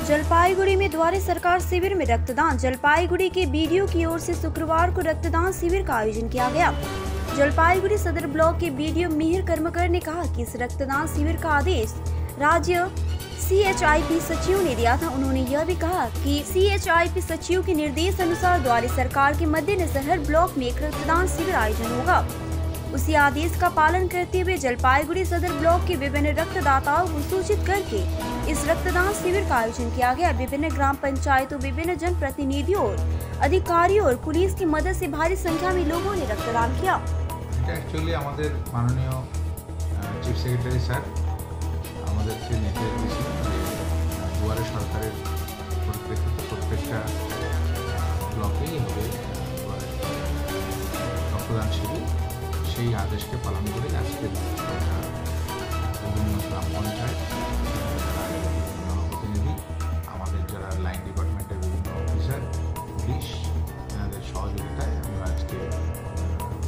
जलपाईगुड़ी में द्वारे सरकार शिविर में रक्तदान। जलपाईगुड़ी के बीडीओ की ओर से शुक्रवार को रक्तदान शिविर का आयोजन किया गया। जलपाईगुड़ी सदर ब्लॉक के बीडीओ मिहिर कर्मकर ने कहा कि इस रक्तदान शिविर का आदेश राज्य CHIP सचिव ने दिया था। उन्होंने यह भी कहा कि CHIP सचिव के निर्देश अनुसार द्वारे सरकार के मद्देनजर हर ब्लॉक में एक रक्तदान शिविर आयोजन होगा। उसी आदेश का पालन करते हुए जलपाईगुड़ी सदर ब्लॉक के विभिन्न रक्तदाताओं को सूचित करके इस रक्तदान शिविर का आयोजन किया गया। विभिन्न ग्राम पंचायतों, विभिन्न जनप्रतिनिधियों और अधिकारियों और पुलिस की मदद से भारी संख्या में लोगों ने रक्तदान किया। एक्चुअली हमारे माननीय चीफ सेक्रेटरी सर আমাদেরকে নির্দেশ দিয়েছেন যে দুয়ারে সরকারের প্রত্যেকটা ব্লকেই হবে রক্তদান শিবির। সেই আদেশকে পালন করে আজকে বিভিন্ন গ্রাম পঞ্চায়েত জনপ্রতিনিধি, আমাদের যারা লাইন ডিপার্টমেন্টের বিভিন্ন অফিসার, পুলিশ, এনাদের সহযোগিতায় আমরা আজকে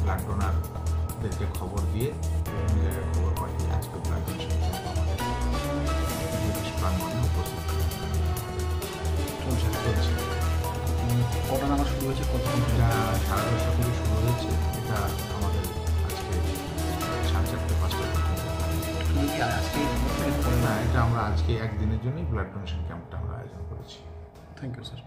ব্লাড ডোনারদেরকে খবর দিয়ে বিভিন্ন জায়গায় খবর পাঠিয়ে আজকে ব্লাড ডোনেশন কটা নামা শুরু হয়েছে, কতক্ষণ? এটা 10:30 থেকে শুরু হয়েছে। এটা আমাদের আজকে 4:30-5টা শুধু কি আজকে না, এটা আমরা আজকে একদিনের জন্যই ব্লাড ডোনেশন ক্যাম্পটা আমরা আয়োজন করেছি। Thank you sir.